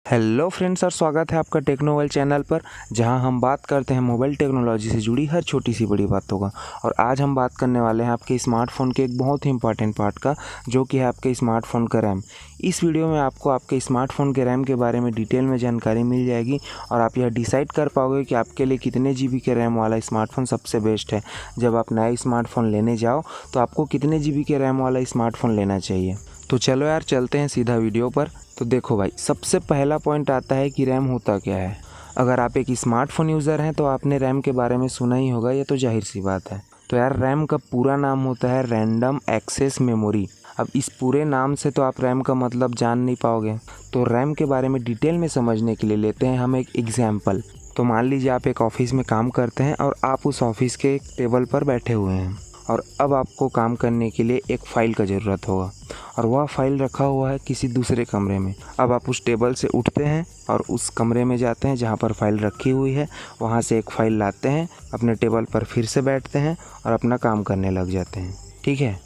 Hello friends और स्वागत है आपका टेक्नोवेल चैनल पर, जहां हम बात करते हैं मोबाइल टेक्नोलॉजी से जुड़ी हर छोटी सी बड़ी बातों का। और आज हम बात करने वाले हैं आपके स्मार्टफ़ोन के एक बहुत ही इंपॉर्टेंट पार्ट का, जो कि है आपके स्मार्टफ़ोन का रैम। इस वीडियो में आपको आपके स्मार्टफ़ोन के रैम के बारे में डिटेल में जानकारी मिल जाएगी और आप यह डिसाइड कर पाओगे कि आपके लिए कितने GB के रैम वाला स्मार्टफ़ोन सबसे बेस्ट है। जब आप नया स्मार्टफ़ोन लेने जाओ तो आपको कितने GB के रैम वाला स्मार्टफ़ोन लेना चाहिए। तो चलो यार, चलते हैं सीधा वीडियो पर। तो देखो भाई, सबसे पहला पॉइंट आता है कि रैम होता क्या है। अगर आप एक स्मार्टफ़ोन यूज़र हैं तो आपने रैम के बारे में सुना ही होगा, ये तो जाहिर सी बात है। तो यार, रैम का पूरा नाम होता है रैंडम एक्सेस मेमोरी। अब इस पूरे नाम से तो आप रैम का मतलब जान नहीं पाओगे। तो रैम के बारे में डिटेल में समझने के लिए लेते हैं हम एक एग्जाम्पल। तो मान लीजिए आप एक ऑफिस में काम करते हैं और आप उस ऑफिस के एक टेबल पर बैठे हुए हैं, और अब आपको काम करने के लिए एक फ़ाइल का ज़रूरत होगा, और वह फ़ाइल रखा हुआ है किसी दूसरे कमरे में। अब आप उस टेबल से उठते हैं और उस कमरे में जाते हैं जहाँ पर फ़ाइल रखी हुई है, वहाँ से एक फ़ाइल लाते हैं, अपने टेबल पर फिर से बैठते हैं और अपना काम करने लग जाते हैं। ठीक है।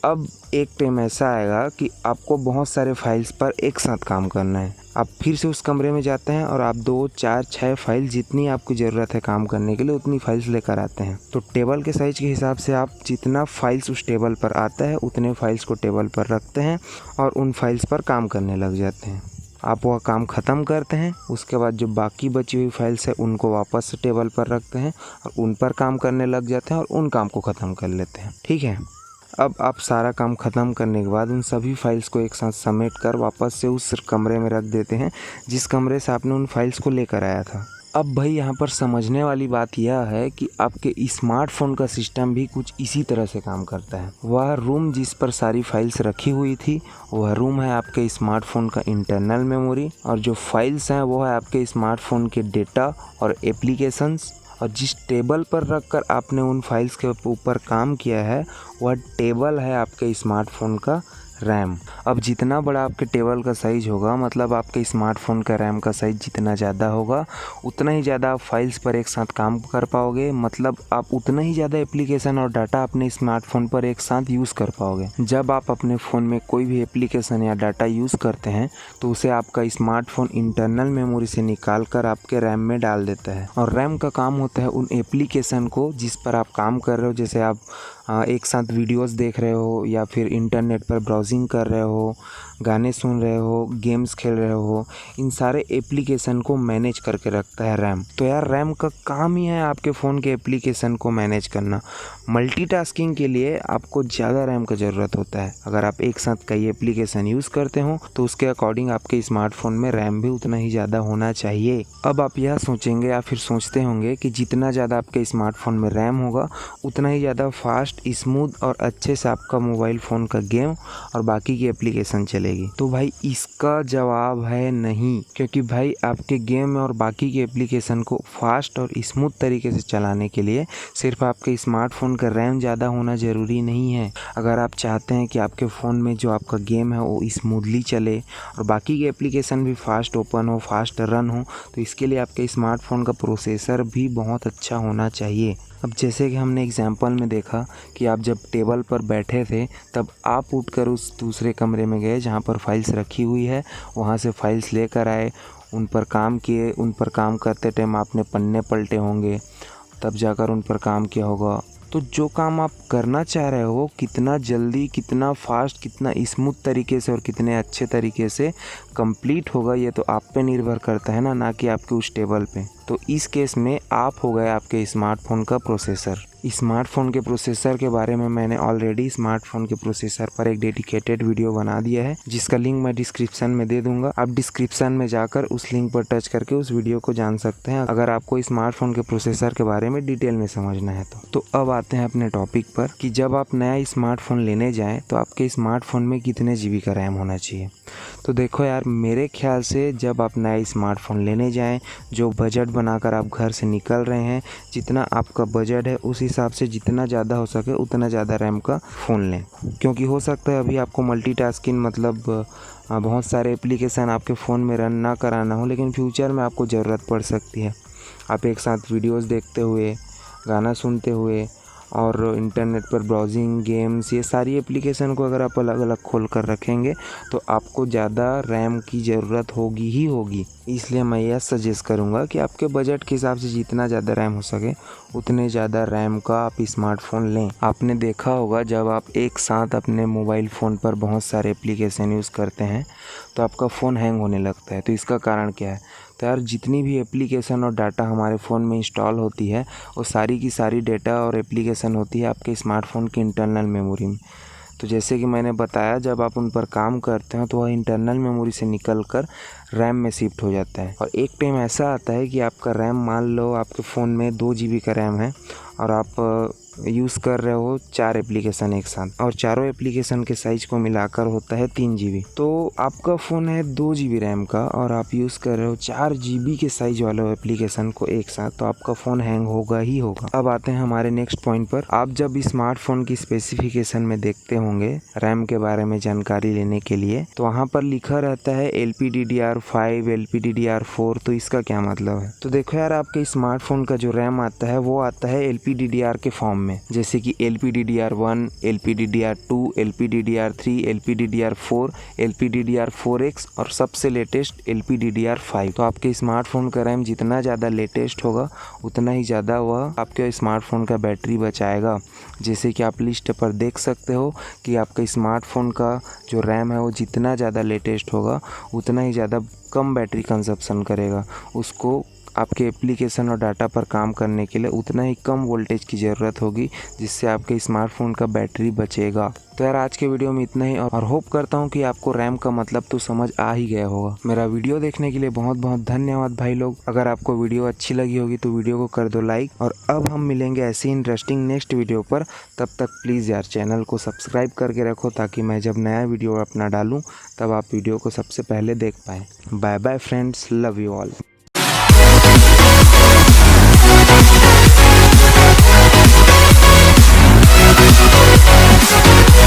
अब एक टाइम ऐसा आएगा कि आपको बहुत सारे फाइल्स पर एक साथ काम करना है। आप फिर से उस कमरे में जाते हैं और आप 2, 4, 6 फाइल, जितनी आपकी ज़रूरत है काम करने के लिए, उतनी फाइल्स लेकर आते हैं। तो टेबल के साइज़ के हिसाब से आप जितना फाइल्स उस टेबल पर आता है उतने फाइल्स को टेबल पर रखते हैं और उन फाइल्स पर काम करने लग जाते हैं। आप वह काम ख़त्म करते हैं, उसके बाद जो बाकी बची हुई फाइल्स है उनको वापस से टेबल पर रखते हैं और उन पर काम करने लग जाते हैं और उन काम को ख़त्म कर लेते हैं। ठीक है। अब आप सारा काम ख़त्म करने के बाद उन सभी फाइल्स को एक साथ समेट कर वापस से उस कमरे में रख देते हैं जिस कमरे से आपने उन फाइल्स को लेकर आया था। अब भाई, यहाँ पर समझने वाली बात यह है कि आपके स्मार्टफ़ोन का सिस्टम भी कुछ इसी तरह से काम करता है। वह रूम जिस पर सारी फाइल्स रखी हुई थी, वह रूम है आपके स्मार्टफ़ोन का इंटरनल मेमोरी, और जो फाइल्स हैं वो है आपके स्मार्टफ़ोन के डेटा और एप्लीकेशंस। और जिस टेबल पर रखकर आपने उन फाइल्स के ऊपर काम किया है, वह टेबल है आपके स्मार्टफ़ोन का रैम। अब जितना बड़ा आपके टेबल का साइज़ होगा, मतलब आपके स्मार्टफ़ोन का रैम का साइज़ जितना ज़्यादा होगा, उतना ही ज़्यादा आप फाइल्स पर एक साथ काम कर पाओगे। मतलब आप उतना ही ज़्यादा एप्लीकेशन और डाटा अपने स्मार्टफ़ोन पर एक साथ यूज़ कर पाओगे। जब आप अपने फ़ोन में कोई भी एप्लीकेशन या डाटा यूज़ करते हैं तो उसे आपका स्मार्टफ़ोन इंटरनल मेमोरी से निकाल कर आपके रैम में डाल देता है। और रैम का काम होता है उन एप्लीकेशन को जिस पर आप काम कर रहे हो, जैसे आप एक साथ वीडियोस देख रहे हो या फिर इंटरनेट पर ब्राउजिंग कर रहे हो, गाने सुन रहे हो, गेम्स खेल रहे हो, इन सारे एप्लीकेशन को मैनेज करके रखता है रैम। तो यार, रैम का काम ही है आपके फ़ोन के एप्लीकेशन को मैनेज करना। मल्टीटास्किंग के लिए आपको ज़्यादा रैम का ज़रूरत होता है। अगर आप एक साथ कई एप्लीकेशन यूज़ करते हो तो उसके अकॉर्डिंग आपके स्मार्टफ़ोन में रैम भी उतना ही ज़्यादा होना चाहिए। अब आप यह सोचेंगे या फिर सोचते होंगे कि जितना ज़्यादा आपके स्मार्टफ़ोन में रैम होगा उतना ही ज़्यादा फास्ट, स्मूथ और अच्छे से आपका मोबाइल फ़ोन का गेम और बाकी की एप्लीकेशन चलेगी। तो भाई, इसका जवाब है नहीं, क्योंकि भाई आपके गेम और बाकी के एप्लीकेशन को फास्ट और स्मूथ तरीके से चलाने के लिए सिर्फ आपके स्मार्टफ़ोन का रैम ज़्यादा होना ज़रूरी नहीं है। अगर आप चाहते हैं कि आपके फ़ोन में जो आपका गेम है वो स्मूथली चले और बाकी के एप्लीकेशन भी फास्ट ओपन हो, फास्ट रन हो, तो इसके लिए आपके स्मार्टफ़ोन का प्रोसेसर भी बहुत अच्छा होना चाहिए। अब जैसे कि हमने एग्जांपल में देखा कि आप जब टेबल पर बैठे थे, तब आप उठकर उस दूसरे कमरे में गए जहाँ पर फाइल्स रखी हुई है, वहाँ से फाइल्स लेकर आए, उन पर काम किए। उन पर काम करते टाइम आपने पन्ने पलटे होंगे, तब जाकर उन पर काम किया होगा। तो जो काम आप करना चाह रहे हो, कितना जल्दी, कितना फास्ट, कितना स्मूथ तरीके से और कितने अच्छे तरीके से कंप्लीट होगा, ये तो आप पे निर्भर करता है ना कि आपके उस टेबल पे। तो इस केस में आप हो गए आपके स्मार्टफ़ोन का प्रोसेसर। स्मार्टफ़ोन के प्रोसेसर के बारे में मैंने ऑलरेडी स्मार्टफ़ोन के प्रोसेसर पर एक डेडिकेटेड वीडियो बना दिया है, जिसका लिंक मैं डिस्क्रिप्शन में दे दूंगा। आप डिस्क्रिप्शन में जाकर उस लिंक पर टच करके उस वीडियो को जान सकते हैं, अगर आपको स्मार्टफ़ोन के प्रोसेसर के बारे में डिटेल में समझना है तो अब आते हैं अपने टॉपिक पर कि जब आप नया स्मार्टफ़ोन लेने जाएँ तो आपके स्मार्टफ़ोन में कितने GB का रैम होना चाहिए। तो देखो यार, मेरे ख्याल से जब आप नया स्मार्टफ़ोन लेने जाएँ, जो बजट बनाकर आप घर से निकल रहे हैं, जितना आपका बजट है उस हिसाब से जितना ज़्यादा हो सके उतना ज़्यादा रैम का फ़ोन लें। क्योंकि हो सकता है अभी आपको मल्टीटास्किंग, मतलब बहुत सारे एप्लीकेशन आपके फ़ोन में रन ना कराना हो, लेकिन फ्यूचर में आपको ज़रूरत पड़ सकती है। आप एक साथ वीडियोज़ देखते हुए, गाना सुनते हुए और इंटरनेट पर ब्राउजिंग, गेम्स, ये सारी एप्लीकेशन को अगर आप अलग अलग खोल कर रखेंगे तो आपको ज़्यादा रैम की ज़रूरत होगी ही होगी। इसलिए मैं यह सजेस्ट करूँगा कि आपके बजट के हिसाब से जितना ज़्यादा रैम हो सके उतने ज़्यादा रैम का आप स्मार्टफ़ोन लें। आपने देखा होगा जब आप एक साथ अपने मोबाइल फ़ोन पर बहुत सारे एप्लीकेशन यूज़ करते हैं तो आपका फ़ोन हैंग होने लगता है। तो इसका कारण क्या है? तो यार जितनी भी एप्लीकेशन और डाटा हमारे फ़ोन में इंस्टॉल होती है वो सारी की सारी डेटा और एप्लीकेशन होती है आपके स्मार्टफ़ोन की इंटरनल मेमोरी में। तो जैसे कि मैंने बताया, जब आप उन पर काम करते हैं तो वह इंटरनल मेमोरी से निकल कर रैम में शिफ्ट हो जाता है। और एक टाइम ऐसा आता है कि आपका रैम, मान लो आपके फ़ोन में 2 GB का रैम है और आप यूज़ कर रहे हो 4 एप्लीकेशन एक साथ, और चारों एप्लीकेशन के साइज़ को मिलाकर होता है 3 GB। तो आपका फ़ोन है 2 GB रैम का और आप यूज़ कर रहे हो 4 GB के साइज़ वाले एप्लीकेशन को एक साथ, तो आपका फ़ोन हैंग होगा ही होगा। अब आते हैं हमारे नेक्स्ट पॉइंट पर। आप जब स्मार्टफ़ोन की स्पेसिफिकेशन में देखते होंगे रैम के बारे में जानकारी लेने के लिए, तो वहाँ पर लिखा रहता है LPDDR5, LPDDR4। तो इसका क्या मतलब है? तो देखो यार, आपके स्मार्टफ़ोन का जो रैम आता है वो आता है LPDDR के फॉर्म में, जैसे कि LPDDR1, LPDDR2, LPDDR3, LPDDR4, LPDDR4X और सबसे लेटेस्ट LPDDR5। तो आपके स्मार्टफोन का रैम जितना ज़्यादा लेटेस्ट होगा उतना ही ज़्यादा वह आपके स्मार्टफोन का बैटरी बचाएगा। जैसे कि आप लिस्ट पर देख सकते हो कि आपका स्मार्टफोन का जो रैम है वो जितना ज़्यादा लेटेस्ट होगा उतना ही ज़्यादा कम बैटरी कंजप्शन करेगा। उसको आपके एप्लीकेशन और डाटा पर काम करने के लिए उतना ही कम वोल्टेज की ज़रूरत होगी, जिससे आपके स्मार्टफोन का बैटरी बचेगा। तो यार आज के वीडियो में इतना ही, और होप करता हूँ कि आपको रैम का मतलब तो समझ आ ही गया होगा। मेरा वीडियो देखने के लिए बहुत बहुत धन्यवाद भाई लोग। अगर आपको वीडियो अच्छी लगी होगी तो वीडियो को कर दो लाइक, और अब हम मिलेंगे ऐसी इंटरेस्टिंग नेक्स्ट वीडियो पर। तब तक प्लीज़ यार चैनल को सब्सक्राइब करके रखो, ताकि मैं जब नया वीडियो अपना डालूँ तब आप वीडियो को सबसे पहले देख पाएँ। Bye bye friends, love you all.